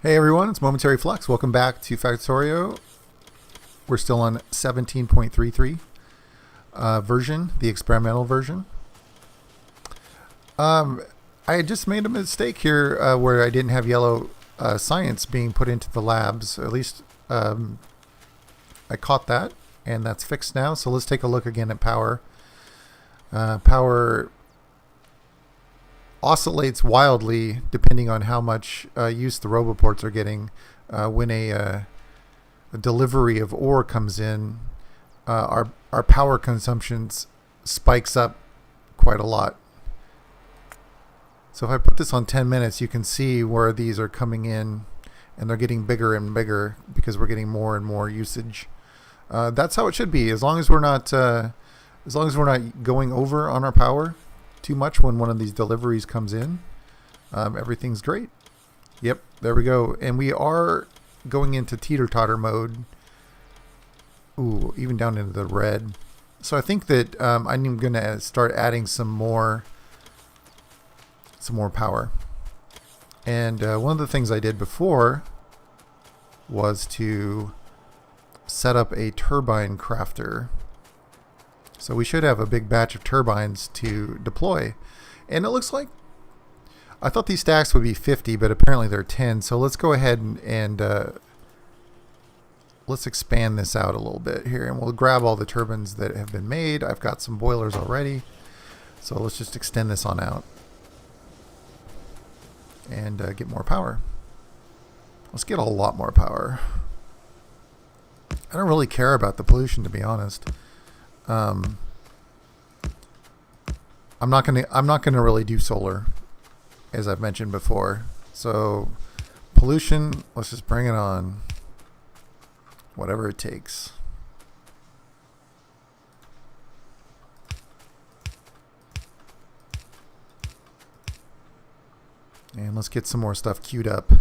Hey everyone, it's Momentary Flux. Welcome back to Factorio. We're still on 17.33 version, the experimental version. I just made a mistake here where I didn't have yellow science being put into the labs. At least I caught that, and that's fixed now. So let's take a look again at power. Power oscillates wildly depending on how much use the roboports are getting. When a delivery of ore comes in, our power consumption spikes up quite a lot. So if I put this on 10 minutes, you can see where these are coming in, and they're getting bigger and bigger because we're getting more and more usage. That's how it should be, as long as we're not going over on our power too much when one of these deliveries comes in. Everything's great. Yep, there we go. And we are going into teeter-totter mode. Ooh, even down into the red. So I think that I'm going to start adding some more power. And one of the things I did before was to set up a turbine crafter. So we should have a big batch of turbines to deploy. And it looks like, I thought these stacks would be 50, but apparently they're 10. So let's go ahead and let's expand this out a little bit here. And we'll grab all the turbines that have been made. I've got some boilers already. So let's just extend this on out. And get more power. Let's get a lot more power. I don't really care about the pollution, to be honest. I'm not gonna really do solar, as I've mentioned before. So pollution, let's just bring it on. Whatever it takes. And let's get some more stuff queued up.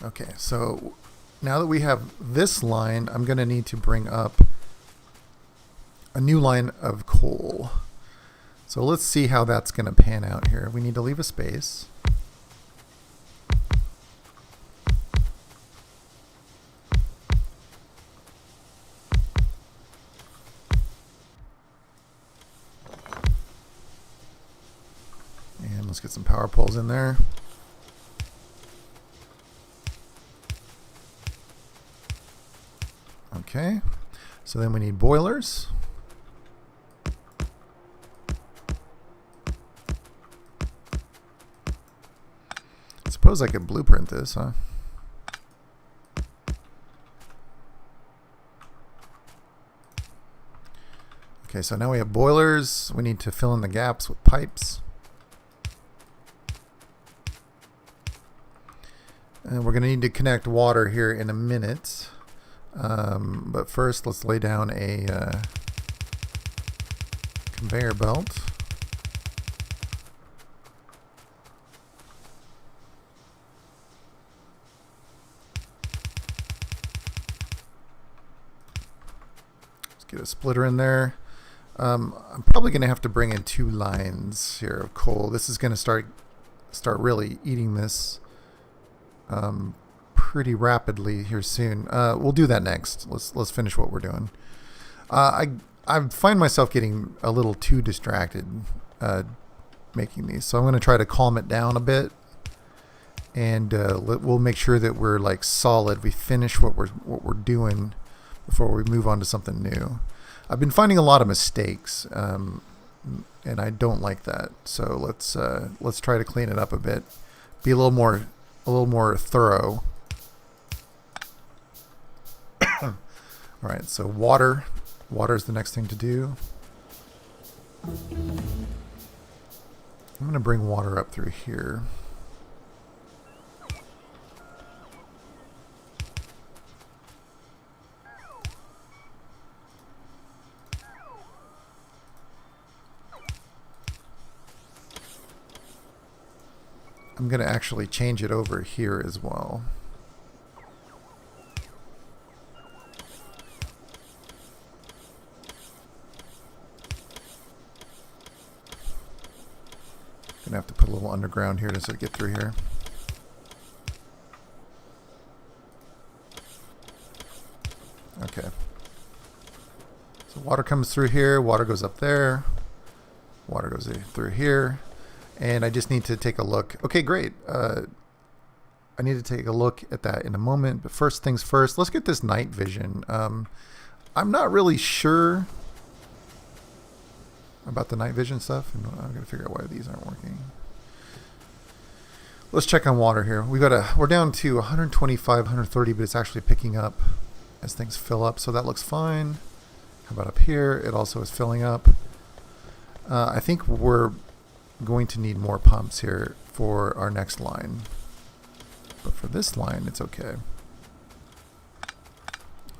Okay, so now that we have this line, I'm going to need to bring up a new line of coal. So let's see how that's going to pan out here. We need to leave a space. And let's get some power poles in there. Okay, so then we need boilers. I suppose I could blueprint this, huh? Okay, so now we have boilers. We need to fill in the gaps with pipes. And we're going to need to connect water here in a minute. But first, let's lay down a conveyor belt. Let's get a splitter in there. I'm probably going to have to bring in 2 lines here of coal. This is going to start really eating this pretty rapidly here soon. We'll do that next. Let's finish what we're doing. I find myself getting a little too distracted making these, so I'm going to try to calm it down a bit, and we'll make sure that we're like solid. We finish what we're doing before we move on to something new. I've been finding a lot of mistakes, and I don't like that. So let's try to clean it up a bit. Be a little more thorough. All right, so water is the next thing to do. I'm going to bring water up through here. I'm going to actually change it over here as well. Gonna have to put a little underground here to get through here. Okay. So water comes through here, water goes up there, water goes through here, and I just need to take a look. Okay, great. I need to take a look at that in a moment, but first things first, let's get this night vision. I'm not really sure about the night vision stuff, and I'm gonna figure out why these aren't working. Let's check on water here. We're down to 125, 130, but it's actually picking up as things fill up, so that looks fine. How about up here? It also is filling up. I think we're going to need more pumps here for our next line. But for this line, it's okay.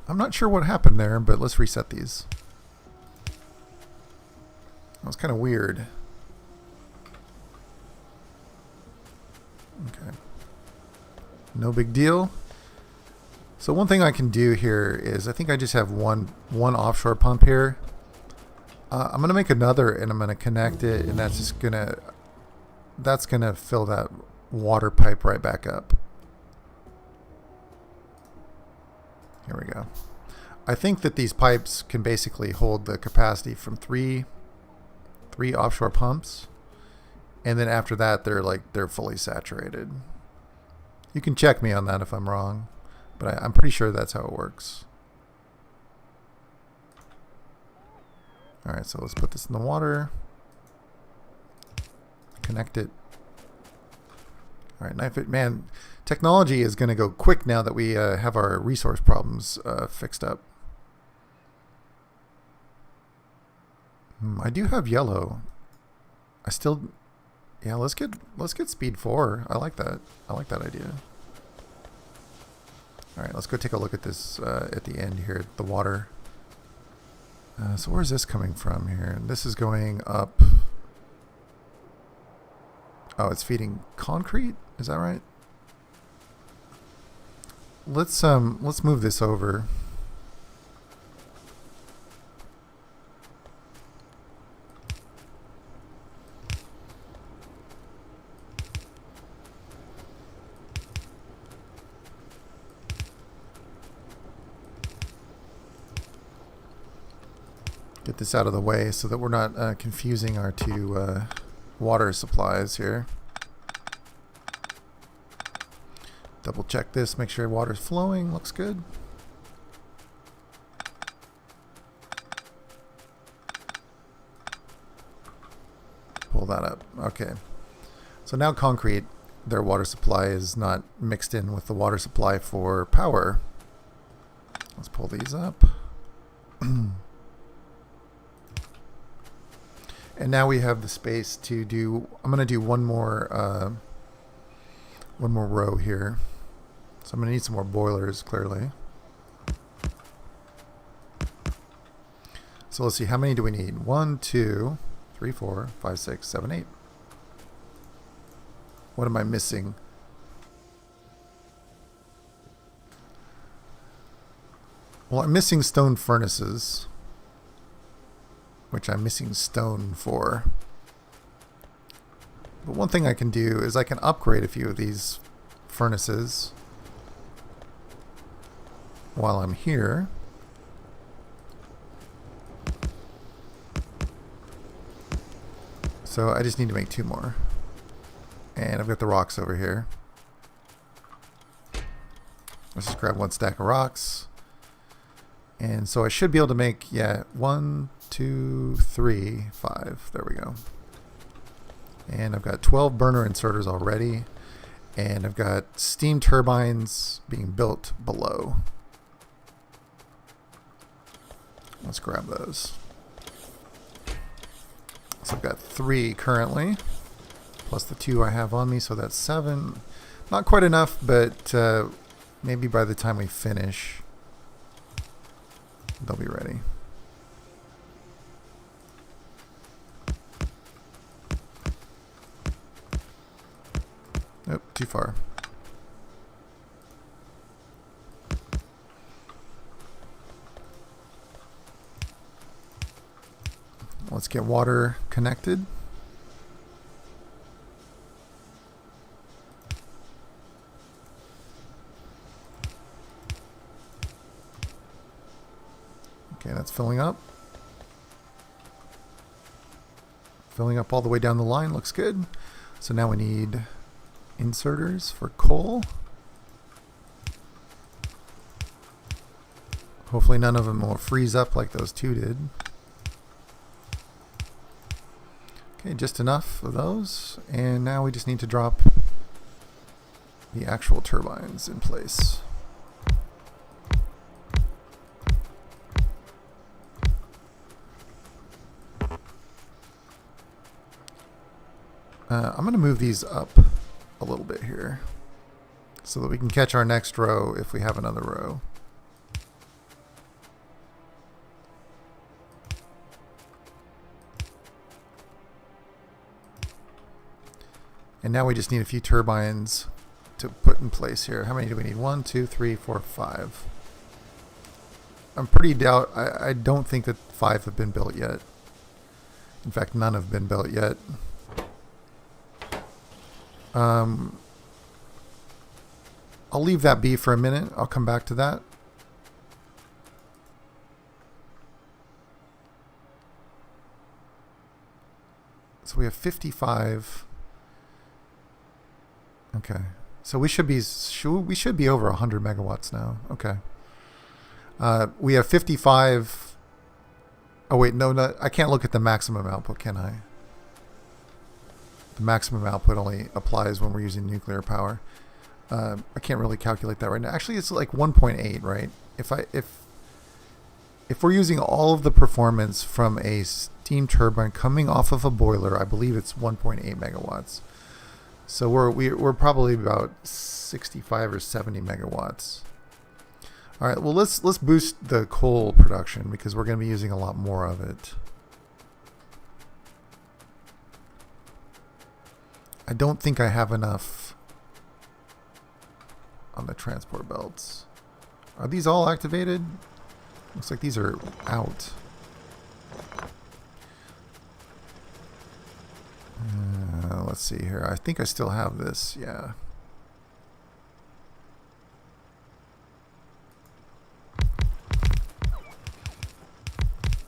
I'm not sure what happened there, but let's reset these. That was kind of weird. Okay. No big deal. So one thing I can do here is I think I just have one offshore pump here. I'm gonna make another, and I'm gonna connect it, and that's gonna fill that water pipe right back up. Here we go. I think that these pipes can basically hold the capacity from three offshore pumps, and then after that they're fully saturated. You can check me on that if I'm wrong, but I'm pretty sure that's how it works. All right, so let's put this in the water, connect it. All right, knife it. Man, technology is going to go quick now that we have our resource problems fixed up. I do have yellow. Yeah, let's get speed 4. I like that. I like that idea. All right, let's go take a look at this at the end here, the water. So where's this coming from here? This is going up. Oh, it's feeding concrete. Is that right? Let's move this over. Get this out of the way so that we're not confusing our two water supplies here. Double check this, make sure water's flowing, looks good. Pull that up. Okay. So now concrete, their water supply is not mixed in with the water supply for power. Let's pull these up. And now we have the space to do, I'm going to do one more row here. So I'm going to need some more boilers, clearly. So let's see, how many do we need? 1, 2, 3, 4, 5, 6, 7, 8. What am I missing? Well, I'm missing stone furnaces, which I'm missing stone for. But one thing I can do is I can upgrade a few of these furnaces while I'm here. So I just need to make 2 more. And I've got the rocks over here. Let's just grab 1 stack of rocks. And so I should be able to make, 1, 2, 3, 5. There we go. And I've got 12 burner inserters already. And I've got steam turbines being built below. Let's grab those. So I've got 3 currently, plus the 2 I have on me, so that's 7. Not quite enough, but maybe by the time we finish, they'll be ready. Nope, too far. Let's get water connected. Okay, that's filling up. Filling up all the way down the line. Looks good. So now we need inserters for coal. Hopefully none of them will freeze up like those two did. Okay, just enough of those. And now we just need to drop the actual turbines in place. I'm going to move these up a little bit here so that we can catch our next row if we have another row. And now we just need a few turbines to put in place here. How many do we need? 1, 2, 3, 4, 5. I'm pretty doubt. I don't think that 5 have been built yet. In fact, none have been built yet. I'll leave that be for a minute. I'll come back to that. So we have 55. Okay. So we should be over 100 megawatts now. Okay. We have 55. Oh wait, no, I can't look at the maximum output, can I? The maximum output only applies when we're using nuclear power. I can't really calculate that right now. Actually, it's like 1.8, right? If we're using all of the performance from a steam turbine coming off of a boiler, I believe it's 1.8 megawatts. So we're probably about 65 or 70 megawatts. All right, well let's boost the coal production because we're going to be using a lot more of it. I don't think I have enough on the transport belts. Are these all activated? Looks like these are out. Let's see here. I think I still have this. Yeah.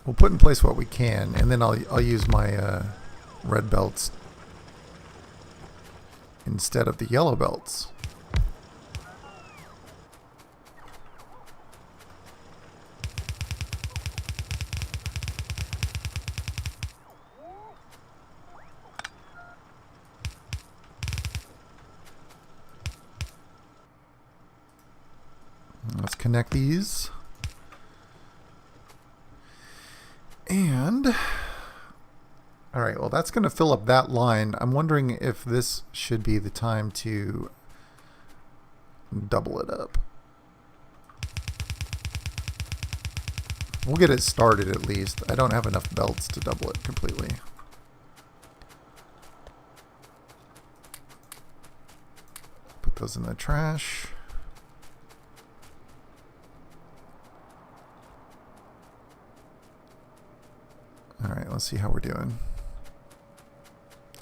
We'll put in place what we can, and then I'll use my red belts instead of the yellow belts. Let's connect these. And all right, well, that's going to fill up that line. I'm wondering if this should be the time to double it up. We'll get it started at least. I don't have enough belts to double it completely. Put those in the trash. All right, let's see how we're doing.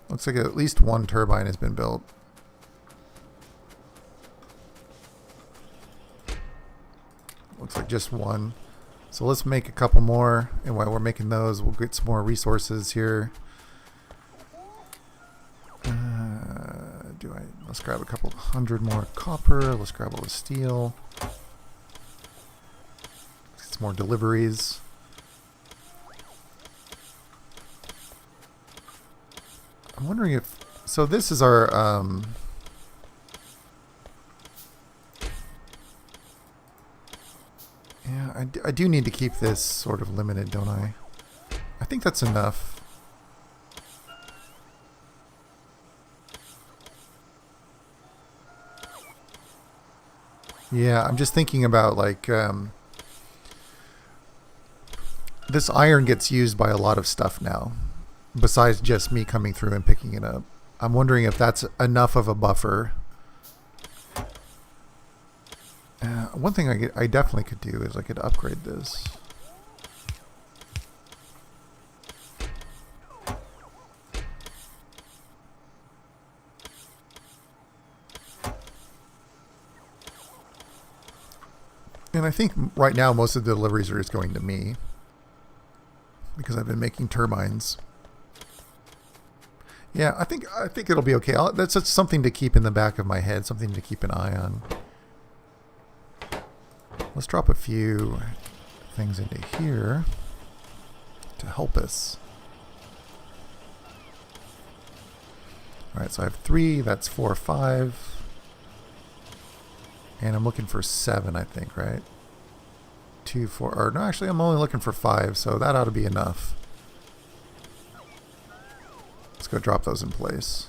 Looks like at least one turbine has been built. Looks like just one. So let's make a couple more, and while we're making those, we'll get some more resources here. Let's grab a couple hundred more copper. Let's grab all the steel. Some more deliveries. I'm wondering if... So this is our... yeah, I do need to keep this sort of limited, don't I? I think that's enough. Yeah, I'm just thinking about like... this iron gets used by a lot of stuff now, besides just me coming through and picking it up. I'm wondering if that's enough of a buffer. One thing I definitely could do is I could upgrade this. And I think right now most of the deliveries are just going to me. because I've been making turbines. Yeah, I think it'll be okay. That's just something to keep in the back of my head, something to keep an eye on. Let's drop a few things into here to help us. Alright, so I have 3, that's 4, 5. And I'm looking for 7, I think, right? 2, 4, or no, actually I'm only looking for 5, so that ought to be enough. Let's go drop those in place.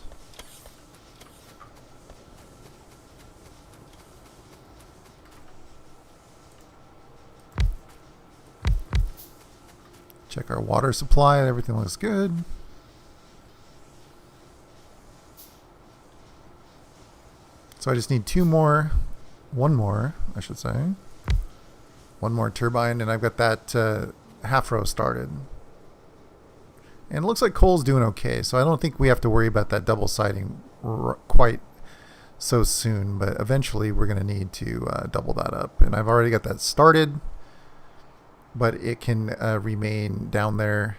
Check our water supply, everything looks good. So I just need 2 more, 1 more, I should say. 1 more turbine, and I've got that half row started. And it looks like coal's doing okay, so I don't think we have to worry about that double siding quite so soon, but eventually we're going to need to double that up. And I've already got that started, but it can remain down there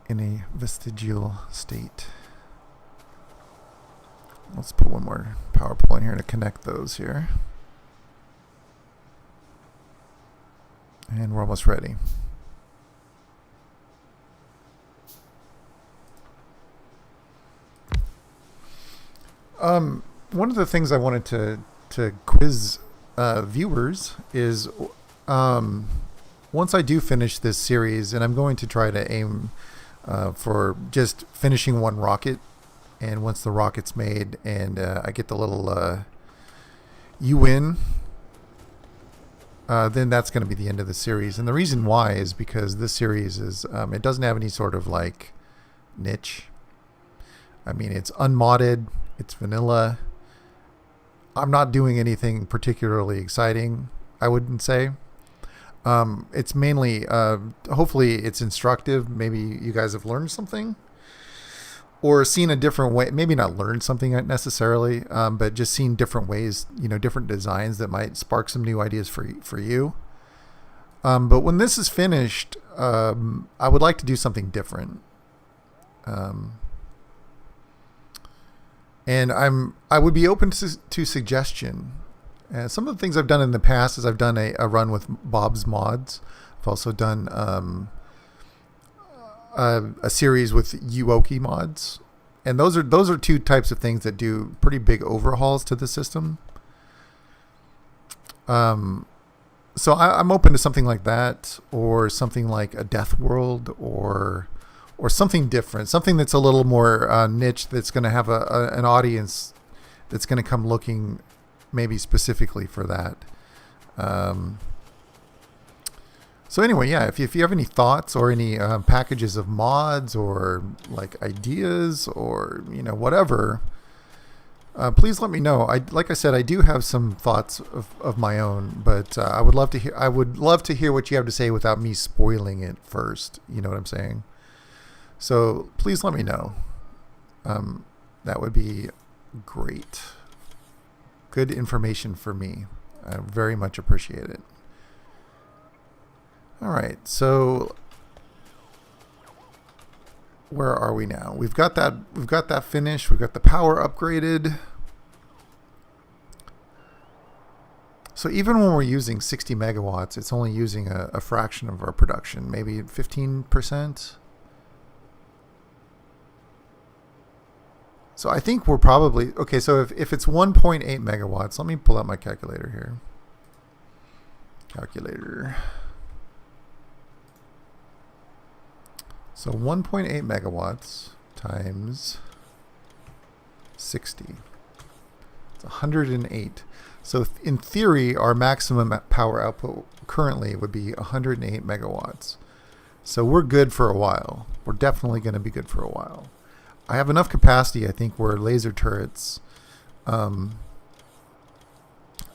in a vestigial state. Let's put 1 more power pole in here to connect those here. And we're almost ready. One of the things I wanted to quiz viewers is once I do finish this series, and I'm going to try to aim for just finishing 1 rocket, and once the rocket's made and I get the little you win, then that's going to be the end of the series. And the reason why is because this series is it doesn't have any sort of like niche. I mean, it's unmodded, it's vanilla. I'm not doing anything particularly exciting, I wouldn't say. It's mainly hopefully it's instructive. Maybe you guys have learned something or seen a different way, maybe not learned something necessarily, but just seen different ways, different designs that might spark some new ideas for you. But when this is finished, I would like to do something different. And I would be open to suggestion. Some of the things I've done in the past is I've done a run with Bob's Mods. I've also done a series with Uoki mods, and those are 2 types of things that do pretty big overhauls to the system. So I'm open to something like that, or something like a Death World, or something different, something that's a little more niche, that's going to have an audience that's going to come looking maybe specifically for that. So anyway, yeah, if you have any thoughts or any packages of mods or like ideas or whatever, please let me know. Like I said, I do have some thoughts of my own, but I would love to hear. I would love to hear what you have to say without me spoiling it first. You know what I'm saying? So please let me know. That would be great. Good information for me. I very much appreciate it. All right, so where are we now? We've got that finished. We've got the power upgraded. So even when we're using 60 megawatts, it's only using a fraction of our production, maybe 15%. So I think we're probably okay. So if it's 1.8 megawatts, let me pull out my calculator here. Calculator. So 1.8 megawatts times 60. It's 108. So in theory, our maximum power output currently would be 108 megawatts. So we're good for a while. We're definitely going to be good for a while. I have enough capacity, I think, where laser turrets, I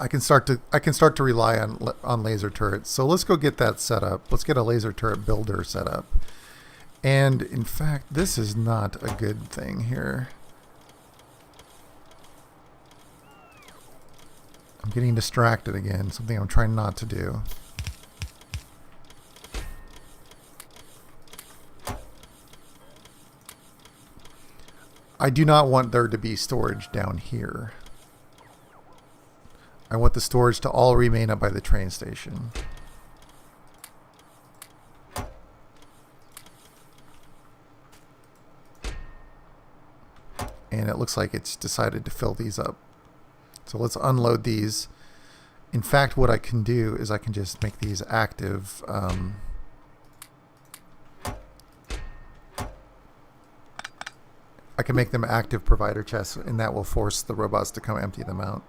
can start to rely on laser turrets. So let's go get that set up. Let's get a laser turret builder set up. And in fact, this is not a good thing here. I'm getting distracted again, something I'm trying not to do. I do not want there to be storage down here. I want the storage to all remain up by the train station. And it looks like it's decided to fill these up. So let's unload these. In fact, what I can do is I can just make these active. I can make them active provider chests, and that will force the robots to come empty them out.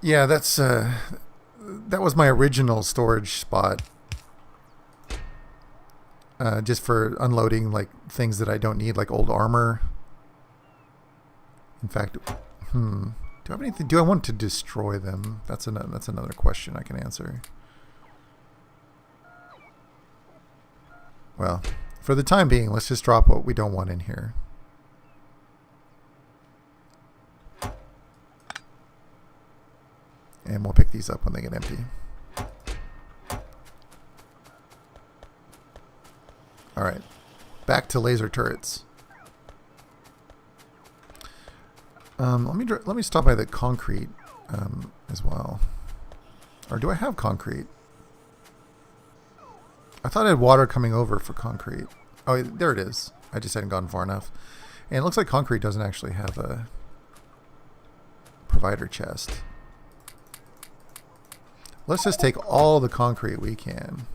Yeah, that's that was my original storage spot. Just for unloading like things that I don't need, like old armor. In fact, do I have anything? Do I want to destroy them? That's another question I can answer. Well, for the time being, let's just drop what we don't want in here. And we'll pick these up when they get empty. Alright, back to laser turrets. Let me stop by the concrete as well. Or do I have concrete? I thought I had water coming over for concrete. Oh, there it is. I just hadn't gone far enough. And it looks like concrete doesn't actually have a provider chest. Let's just take all the concrete we can.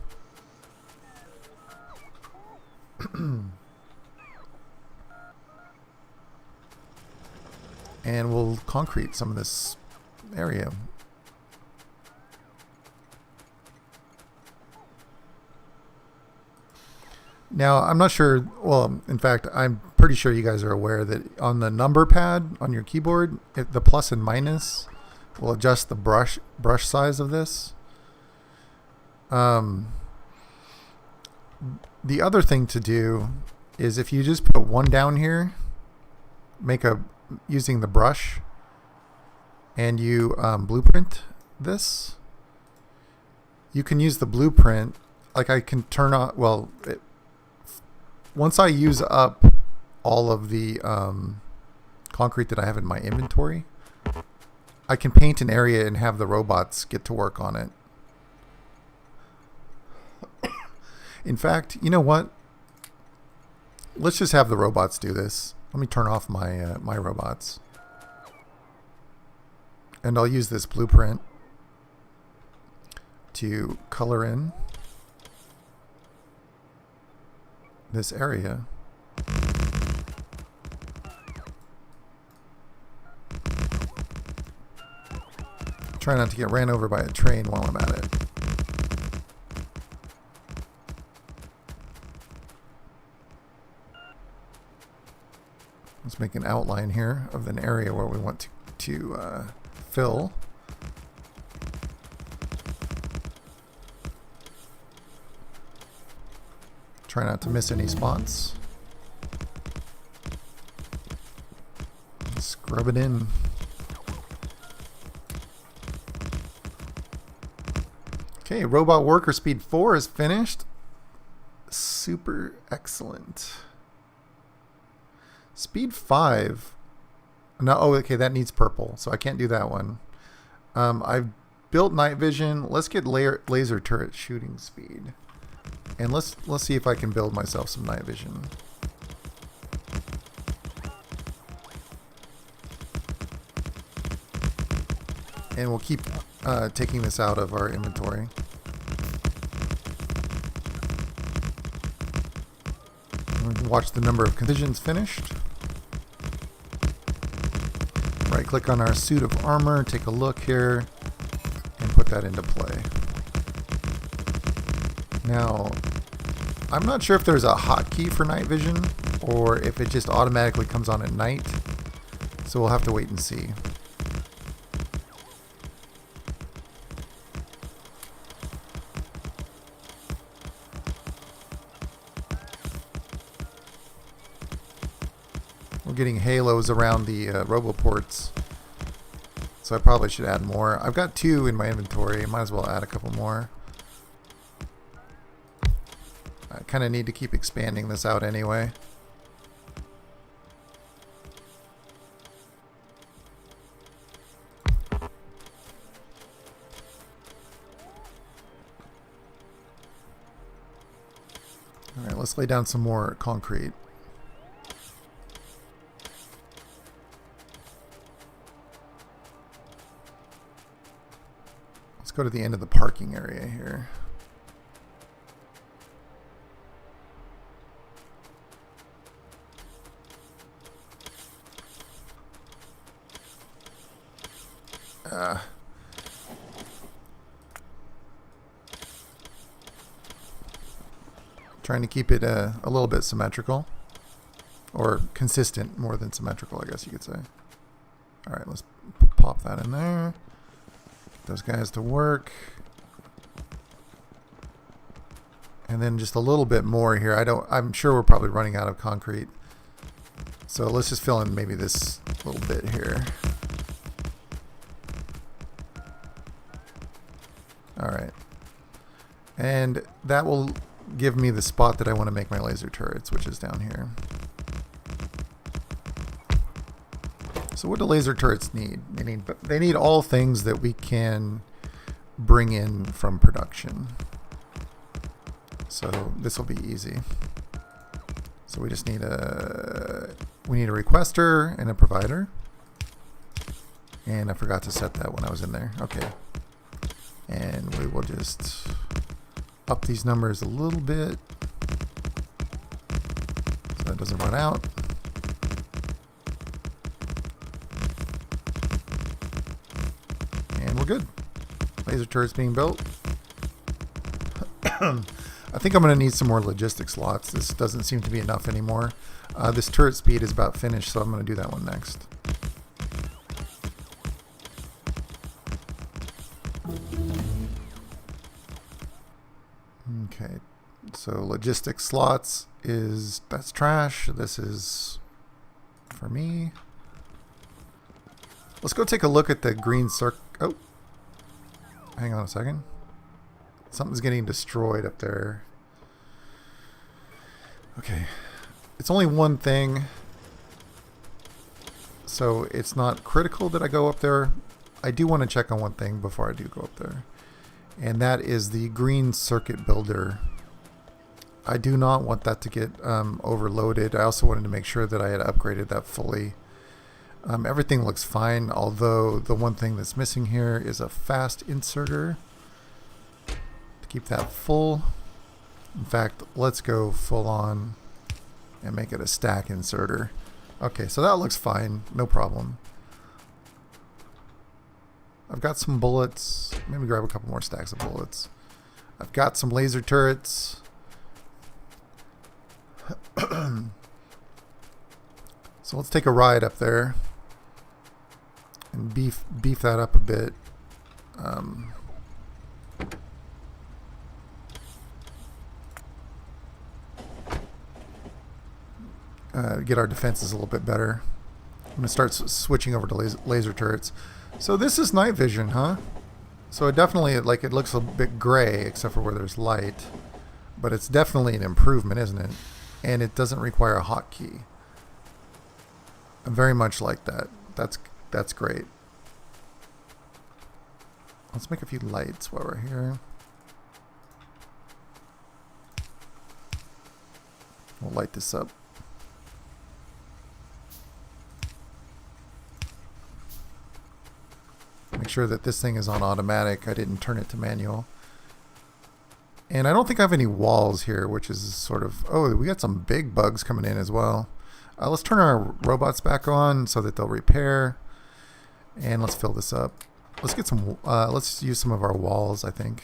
And we'll concrete some of this area. Now, I'm not sure, well, in fact, I'm pretty sure you guys are aware that on the number pad on your keyboard, the plus and minus will adjust the brush size of this. The other thing to do is if you just put one down here, using the brush, and you blueprint this, you can use the blueprint, like I can turn on, well, once I use up all of the concrete that I have in my inventory, I can paint an area and have the robots get to work on it. In fact, you know what? Let's just have the robots do this. Let me turn off my my robots. And I'll use this blueprint to color in this area. Try not to get ran over by a train while I'm at it. Let's make an outline here of an area where we want to fill. Try not to miss any spots. Scrub it in. Okay, robot worker speed 4 is finished. Super excellent. Speed 5. No, oh, okay, that needs purple, so I can't do that one. I've built night vision. Let's get laser turret shooting speed, and let's see if I can build myself some night vision. And we'll keep taking this out of our inventory. Watch the number of collisions finished. Right click on our suit of armor, take a look here, and put that into play. Now, I'm not sure if there's a hotkey for night vision or if it just automatically comes on at night, so we'll have to wait and see. We're getting halos around the roboports, so I probably should add more. I've got 2 in my inventory. Might as well add a couple more. I kind of need to keep expanding this out anyway. Alright, let's lay down some more concrete. Let's go to the end of the parking area here. Trying to keep it a little bit symmetrical. Or consistent more than symmetrical, I guess you could say. Alright, let's pop that in there. Get those guys to work. And then just a little bit more here. I'm sure we're probably running out of concrete. So let's just fill in maybe this little bit here. Alright. And that will give me the spot that I want to make my laser turrets, which is down here. So what do laser turrets need? They need all things that we can bring in from production. So this will be easy. So we just need a requester and a provider. And I forgot to set that when I was in there. Okay. And we will just up these numbers a little bit so that doesn't run out. And we're good. Laser turrets being built. I think I'm going to need some more logistic slots. This doesn't seem to be enough anymore. This turret speed is about finished, so I'm going to do that one next. Okay, so logistic slots that's trash. This is for me. Let's go take a look at the green circle. Oh, hang on a second. Something's getting destroyed up there. Okay, it's only one thing, so it's not critical that I go up there. I do want to check on one thing before I do go up there. And that is the green circuit builder. I do not want that to get overloaded. I also wanted to make sure that I had upgraded that fully. Everything looks fine, although the one thing that's missing here is a fast inserter to keep that full. In fact, let's go full on and make it a stack inserter. Okay, so that looks fine, no problem. I've got some bullets. Maybe grab a couple more stacks of bullets. I've got some laser turrets. So let's take a ride up there and beef that up a bit. Get our defenses a little bit better. I'm going to start switching over to laser turrets. So this is night vision, huh? So it definitely, it looks a bit gray except for where there's light. But it's definitely an improvement, isn't it? And it doesn't require a hotkey. I very much like that. That's great. Let's make a few lights while we're here. We'll light this up. Make sure that this thing is on automatic. I didn't turn it to manual. And I don't think I have any walls here, which is sort of... Oh, we got some big bugs coming in as well. Let's turn our robots back on so that they'll repair. And let's fill this up. Let's get some... let's use some of our walls, I think.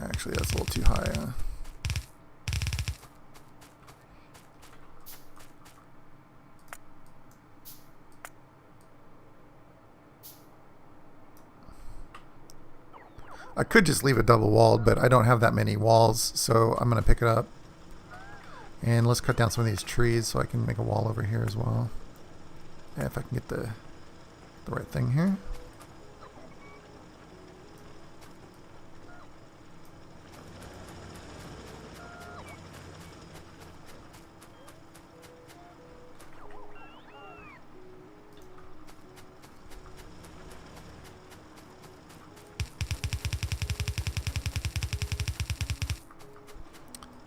Actually, that's a little too high. I could just leave it double walled, but I don't have that many walls, so I'm going to pick it up And let's cut down some of these trees so I can make a wall over here as well. And if I can get the right thing here.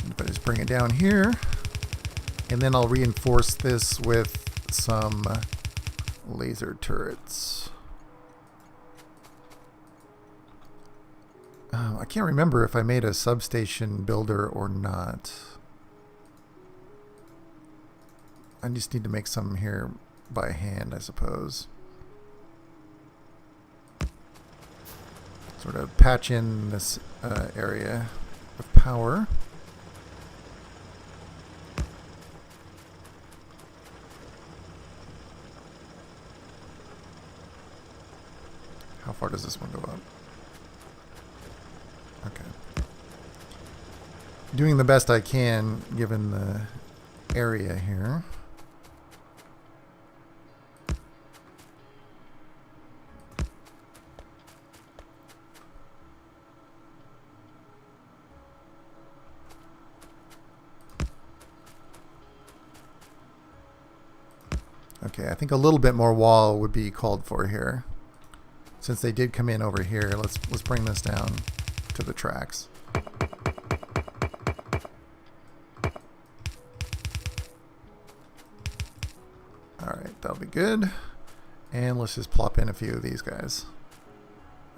If I just bring it down here, and then I'll reinforce this with some laser turrets. I can't remember if I made a substation builder or not. I just need to make some here by hand, I suppose. Sort of patch in this area with power. How far does this one go up? Okay. Doing the best I can given the area here. Okay, I think a little bit more wall would be called for here. Since they did come in over here, let's bring this down to the tracks. Alright, that'll be good. And let's just plop in a few of these guys.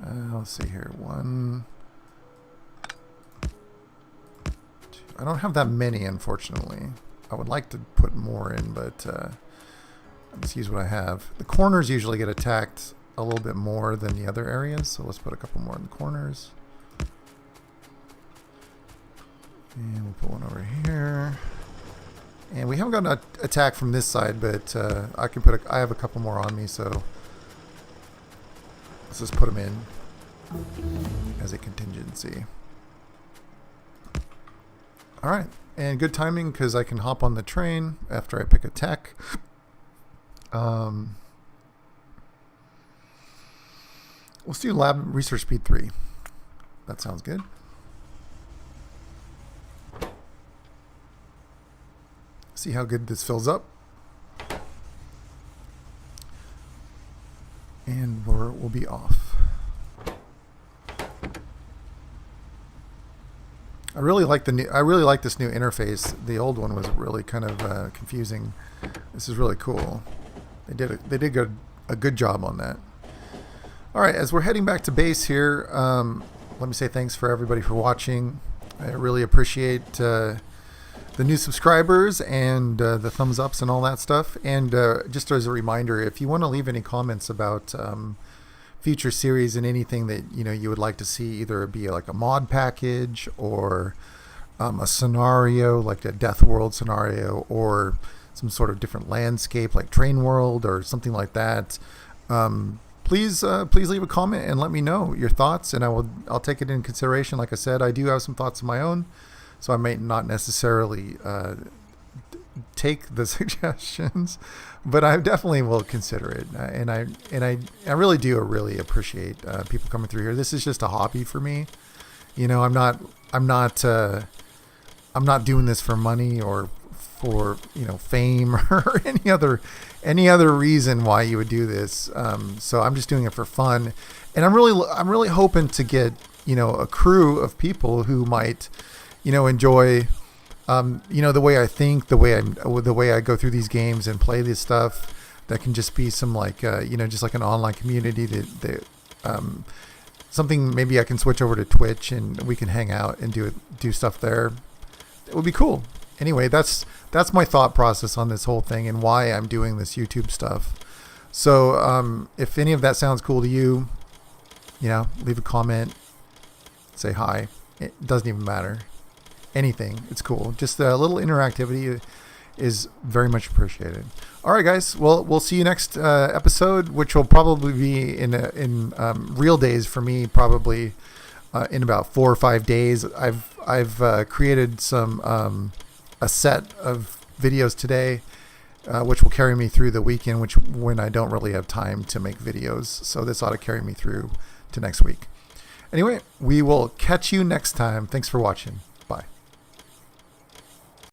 Let's see here. 1, 2. I don't have that many, unfortunately. I would like to put more in, but let's use what I have. The corners usually get attacked a little bit more than the other areas, so let's put a couple more in the corners. And we'll put one over here. And we haven't got an attack from this side, but I can put I have a couple more on me, so let's just put them in as a contingency. All right, and good timing because I can hop on the train after I pick a tech. Let's do lab research speed 3. That sounds good. See how good this fills up. And we'll be off. I really like this new interface. The old one was really kind of confusing. This is really cool. They did a good job on that. All right, as we're heading back to base here, let me say thanks for everybody for watching. I really appreciate the new subscribers and the thumbs ups and all that stuff. And just as a reminder, if you want to leave any comments about future series and anything that you would like to see, either it be like a mod package or a scenario like a Death World scenario or some sort of different landscape like Train World or something like that. Please leave a comment and let me know your thoughts, and I'll take it in consideration. Like I said, I do have some thoughts of my own, so I may not necessarily take the suggestions, but I definitely will consider it. And I really do really appreciate people coming through here. This is just a hobby for me. I'm not doing this for money or for fame or any other reason why you would do this. So I'm just doing it for fun, and I'm really hoping to get a crew of people who might enjoy the way I think, the way I go through these games and play this stuff. That can just be some just like an online community that something maybe I can switch over to Twitch and we can hang out and do stuff there. It would be cool. Anyway, that's my thought process on this whole thing and why I'm doing this YouTube stuff. So if any of that sounds cool to you, leave a comment, say hi. It doesn't even matter. Anything, it's cool. Just a little interactivity is very much appreciated. All right, guys. Well, we'll see you next episode, which will probably be in real days for me. Probably in about 4 or 5 days. I've created some a set of videos today, which will carry me through the weekend, when I don't really have time to make videos. So this ought to carry me through to next week. Anyway, we will catch you next time. Thanks for watching.